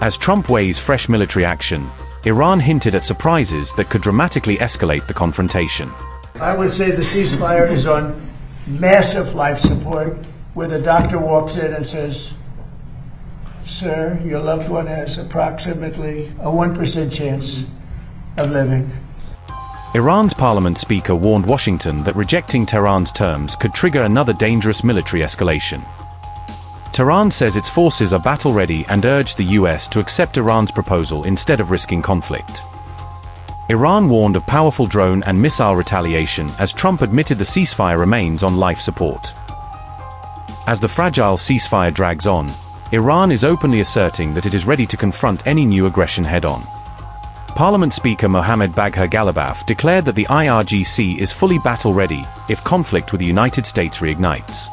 As Trump weighs fresh military action, Iran hinted at surprises that could dramatically escalate the confrontation. I would say the ceasefire is on massive life support, where the doctor walks in and says, "Sir, your loved one has approximately a 1% chance of living." Iran's parliament speaker warned Washington that rejecting Tehran's terms could trigger another dangerous military escalation. Tehran says its forces are battle-ready and urged the US to accept Iran's proposal instead of risking conflict. Iran warned of powerful drone and missile retaliation as Trump admitted the ceasefire remains on life support. As the fragile ceasefire drags on, Iran is openly asserting that it is ready to confront any new aggression head-on. Parliament Speaker Mohammad Bagher Ghalibaf declared that the IRGC is fully battle-ready if conflict with the United States reignites.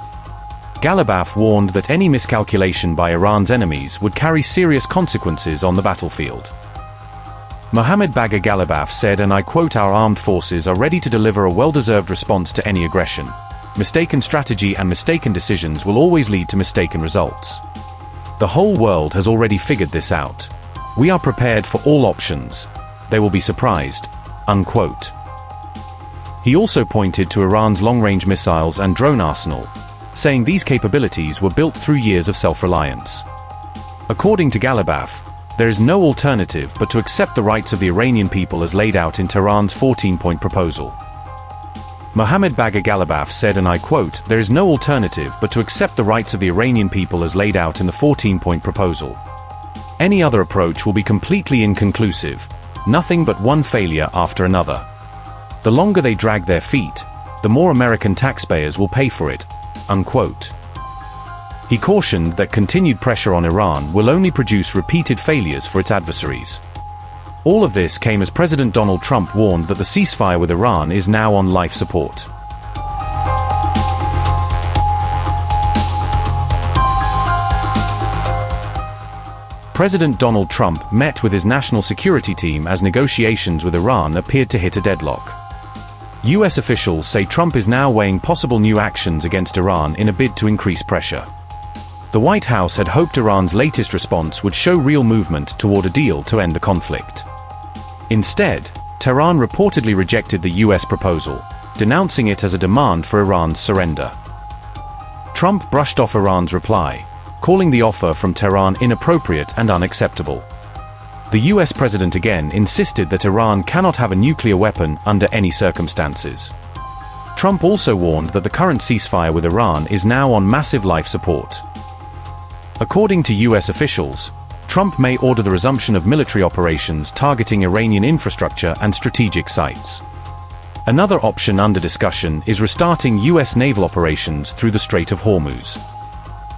Ghalibaf warned that any miscalculation by Iran's enemies would carry serious consequences on the battlefield. Mohammad Bagher Ghalibaf said, and I quote, "Our armed forces are ready to deliver a well-deserved response to any aggression. Mistaken strategy and mistaken decisions will always lead to mistaken results. The whole world has already figured this out. We are prepared for all options. They will be surprised," unquote. He also pointed to Iran's long-range missiles and drone arsenal, saying these capabilities were built through years of self-reliance. According to Ghalibaf, there is no alternative but to accept the rights of the Iranian people as laid out in Tehran's 14-point proposal. Mohammad Bagher Ghalibaf said, and I quote, "There is no alternative but to accept the rights of the Iranian people as laid out in the 14-point proposal. Any other approach will be completely inconclusive, nothing but one failure after another. The longer they drag their feet, the more American taxpayers will pay for it," unquote. He cautioned that continued pressure on Iran will only produce repeated failures for its adversaries. All of this came as President Donald Trump warned that the ceasefire with Iran is now on life support. President Donald Trump met with his national security team as negotiations with Iran appeared to hit a deadlock. US officials say Trump is now weighing possible new actions against Iran in a bid to increase pressure. The White House had hoped Iran's latest response would show real movement toward a deal to end the conflict. Instead, Tehran reportedly rejected the US proposal, denouncing it as a demand for Iran's surrender. Trump brushed off Iran's reply, calling the offer from Tehran inappropriate and unacceptable. The US president again insisted that Iran cannot have a nuclear weapon under any circumstances. Trump also warned that the current ceasefire with Iran is now on massive life support. According to US officials, Trump may order the resumption of military operations targeting Iranian infrastructure and strategic sites. Another option under discussion is restarting US naval operations through the Strait of Hormuz.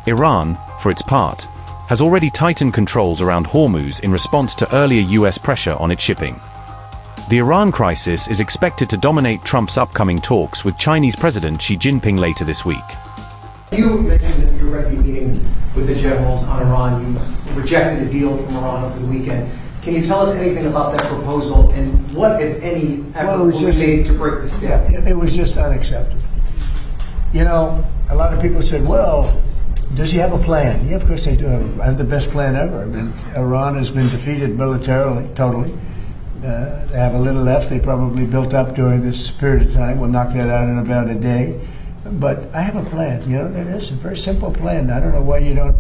Iran, for its part, has already tightened controls around Hormuz in response to earlier US pressure on its shipping. The Iran crisis is expected to dominate Trump's upcoming talks with Chinese President Xi Jinping later this week. You mentioned that you're already meeting with the generals on Iran. You rejected a deal from Iran over the weekend. Can you tell us anything about that proposal and what, if any, effort will be made to break this deal? Yeah, it was just unacceptable. You know, a lot of people said, well, does he have a plan? Yeah, of course they do have the best plan ever. I mean, Iran has been defeated militarily, totally. They have a little left. They probably built up during this period of time. We'll knock that out in about a day. But I have a plan. You know, it is a very simple plan. I don't know why you don't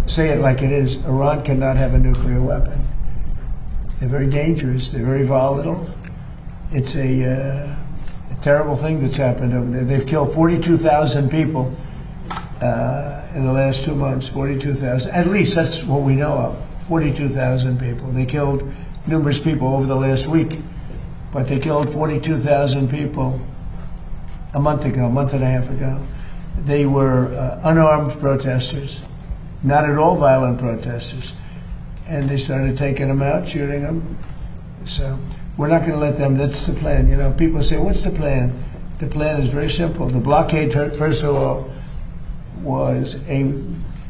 say it like it is. Iran cannot have a nuclear weapon. They're very dangerous. They're very volatile. It's a terrible thing that's happened over there. They've killed 42,000 people in the last 2 months. 42,000. At least that's what we know of. 42,000 people. They killed numerous people over the last week, but they killed 42,000 people a month and a half ago. They were unarmed protesters, not at all violent protesters, and they started taking them out, shooting them. So we're not going to let them. That's the plan. You know, people say, what's the plan? The plan is very simple. The blockade, first of all, was a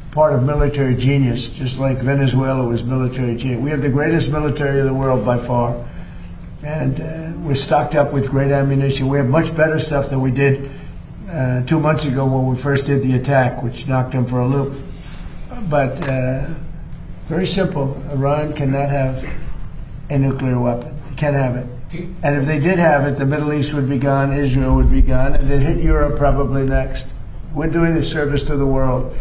part of military genius, just like Venezuela was military genius. We have the greatest military in the world by far, and we're stocked up with great ammunition. We have much better stuff than we did 2 months ago when we first did the attack, which knocked them for a loop. But Very simple. Iran cannot have a nuclear weapon. It can't have it. And if they did have it, the Middle East would be gone, Israel would be gone, and they'd hit Europe probably next. We're doing the service to the world.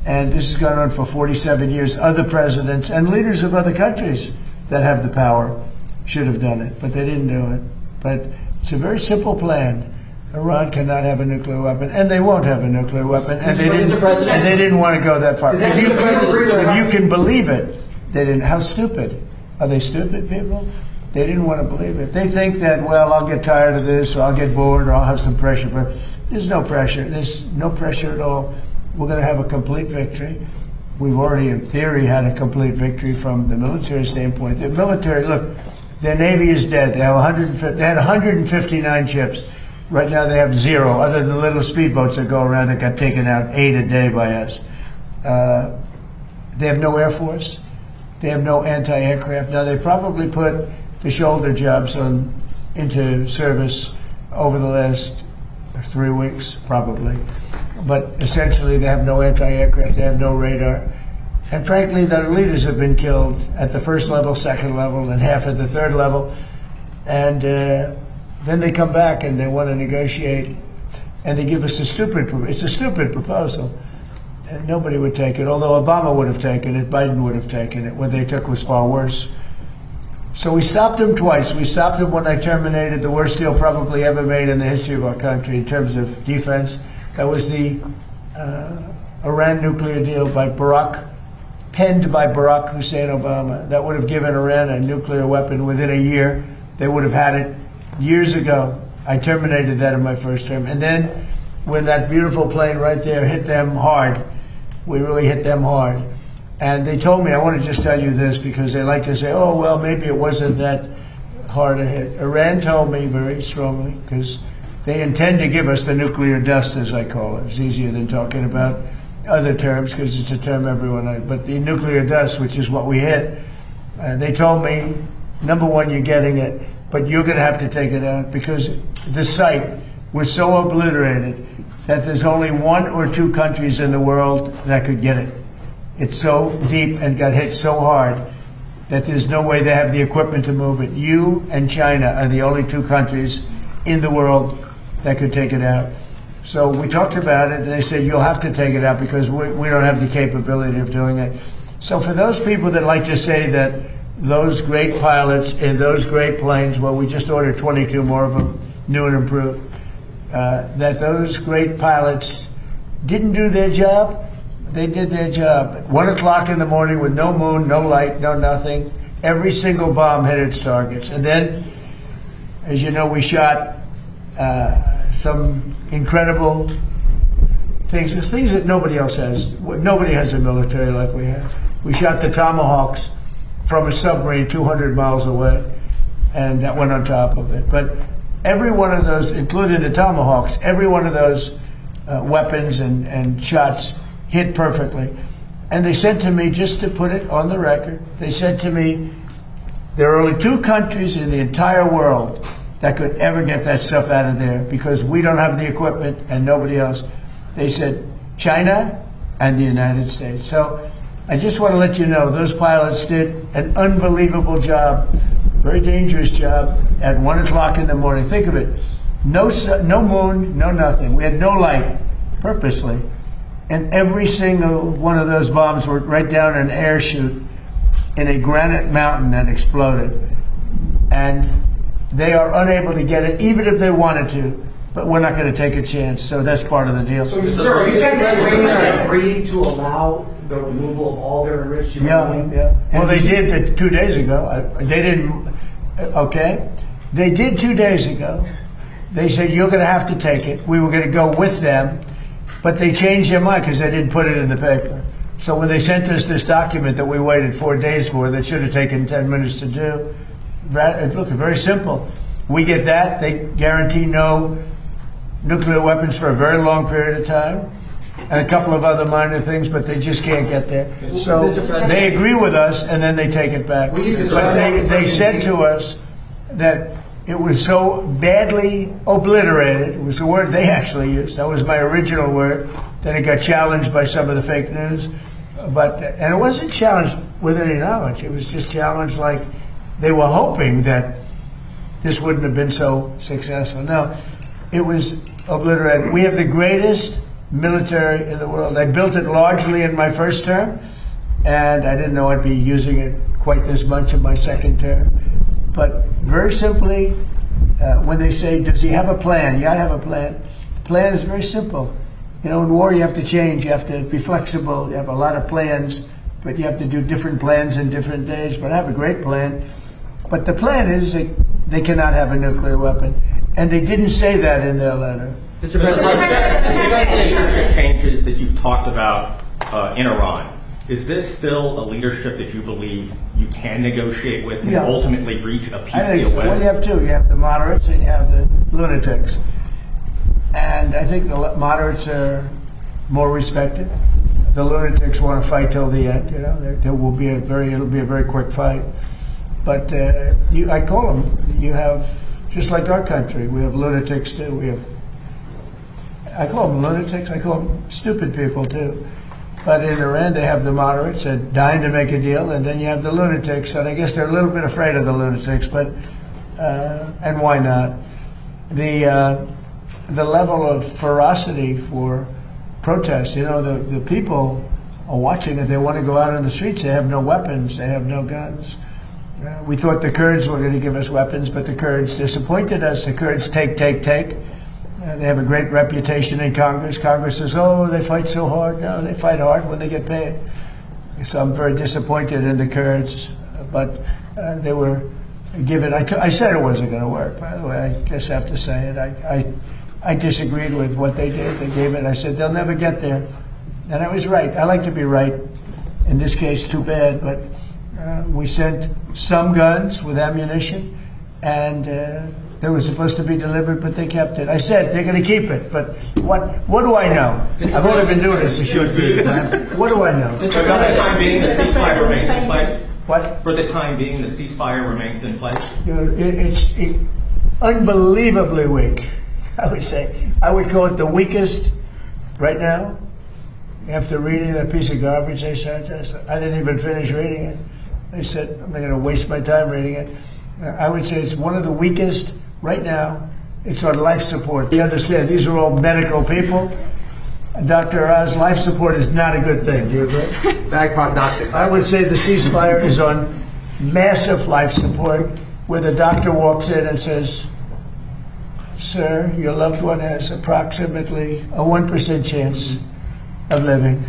And this has gone on for 47 years. Other presidents and leaders of other countries that have the power should have done it, but they didn't do it. But it's a very simple plan. Iran cannot have a nuclear weapon, and they won't have a nuclear weapon, and they didn't want to go that far. If you can believe it, they didn't. How stupid. Are they stupid people? They didn't want to believe it. They think that, well, I'll get tired of this, or I'll get bored, or I'll have some pressure. But there's no pressure. There's no pressure at all. We're going to have a complete victory. We've already, in theory, had a complete victory from the military standpoint. The military, look, their Navy is dead. They had 159 ships. Right now they have 0, other than little speedboats that go around that got taken out 8 a day by us. They have no Air Force. They have no anti-aircraft. Now, they probably put the shoulder jobs into service over the last 3 weeks, probably. But essentially, they have no anti-aircraft. They have no radar. And frankly, their leaders have been killed at the first level, second level, and half at the third level. And then they come back and they want to negotiate, and they give us it's a stupid proposal. And nobody would take it, although Obama would have taken it, Biden would have taken it. What they took was far worse. So we stopped them twice. We stopped them when I terminated the worst deal probably ever made in the history of our country in terms of defense. That was the Iran nuclear deal penned by Barack Hussein Obama. That would have given Iran a nuclear weapon within a year. They would have had it years ago. I terminated that in my first term. And then when that beautiful plane right there hit them hard, we really hit them hard. And they told me, I want to just tell you this because they like to say, oh, well, maybe it wasn't that hard a hit. Iran told me very strongly, because they intend to give us the nuclear dust, as I call it. It's easier than talking about other terms because it's a term everyone knows. But the nuclear dust, which is what we hit, they told me, number one, you're getting it, but you're going to have to take it out because the site was so obliterated that there's only 1 or 2 countries in the world that could get it. It's so deep and got hit so hard that there's no way they have the equipment to move it. You and China are the only 2 countries in the world that could take it out. So we talked about it, and they said, you'll have to take it out because we don't have the capability of doing it. So for those people that like to say that those great pilots in those great planes, well, we just ordered 22 more of them, new and improved, that those great pilots didn't do their job. They did their job. At 1 o'clock in the morning with no moon, no light, no nothing, every single bomb hit its targets. And then, as you know, we shot some incredible things that nobody else has. Nobody has a military like we have. We shot the Tomahawks from a submarine 200 miles away, and that went on top of it. But every one of those, including the Tomahawks, every one of those weapons and shots hit perfectly. And they said to me, just to put it on the record, they said to me, there are only 2 countries in the entire world that could ever get that stuff out of there because we don't have the equipment and nobody else. They said China and the United States. So I just want to let you know, those pilots did an unbelievable job, very dangerous job at 1 o'clock in the morning. Think of it, no moon, no nothing. We had no light, purposely. And every single one of those bombs were right down an air chute in a granite mountain that exploded. And they are unable to get it, even if they wanted to. But we're not going to take a chance, so that's part of the deal. So, sir, you said that agreed to allow the removal of all their enriched uranium? Yeah. Well, they did it 2 days ago. They didn't, okay? They did 2 days ago. They said, you're going to have to take it. We were going to go with them. But they changed their mind because they didn't put it in the paper. So when they sent us this document that we waited 4 days for, that should have taken 10 minutes to do, look, very simple. We get that. They guarantee no nuclear weapons for a very long period of time, and a couple of other minor things, but they just can't get there. So they agree with us, and then they take it back. But they said to us that it was so badly obliterated, it was the word they actually used, that was my original word, then it got challenged by some of the fake news, and it wasn't challenged with any knowledge. It was just challenged like they were hoping that this wouldn't have been so successful. No, it was obliterated. We have the greatest military in the world. I built it largely in my first term, and I didn't know I'd be using it quite this much in my second term. But very simply, when they say, does he have a plan? Yeah, I have a plan. The plan is very simple. You know, in war you have to change, you have to be flexible, you have a lot of plans, but you have to do different plans in different days. But I have a great plan. But the plan is they cannot have a nuclear weapon. And they didn't say that in their letter. Mr. President, regarding the leadership changes that you've talked about in Iran, is this still a leadership that you believe you can negotiate with and ultimately reach a peace I think deal so. with? Well, you have two. You have the moderates and you have the lunatics. And I think the moderates are more respected. The lunatics want to fight till the end. You know, it'll be a very quick fight. But I call them. You have, just like our country, we have lunatics too. I call them lunatics. I call them stupid people too. But in Iran, they have the moderates that dying to make a deal, and then you have the lunatics. And I guess they're a little bit afraid of the lunatics, but and why not? The level of ferocity for protest. You know, the people are watching it. They want to go out on the streets. They have no weapons. They have no guns. We thought the Kurds were going to give us weapons, but the Kurds disappointed us. The Kurds take. They have a great reputation in Congress. Congress says, oh, they fight so hard. No, they fight hard when they get paid. So I'm very disappointed in the Kurds. But they were given, I said it wasn't going to work, by the way. I just have to say it. I disagreed with what they did. They gave it. I said, they'll never get there. And I was right. I like to be right. In this case, too bad. But we sent some guns with ammunition, and they were supposed to be delivered, but they kept it. I said they're going to keep it, but what do I know? I've only been doing this a short period of time. What do I know? For the time being, the ceasefire remains in place? What? For the time being, the ceasefire remains in place? You know, it's unbelievably weak, I would say. I would call it the weakest right now. After reading that piece of garbage they sent us, I didn't even finish reading it. They said, I'm not going to waste my time reading it. I would say it's one of the weakest right now. It's on life support. You understand, these are all medical people. Dr. Oz, life support is not a good thing. Do you agree? Bad prognostic. I would say the ceasefire is on massive life support, where the doctor walks in and says, sir, your loved one has approximately a 1% chance of living.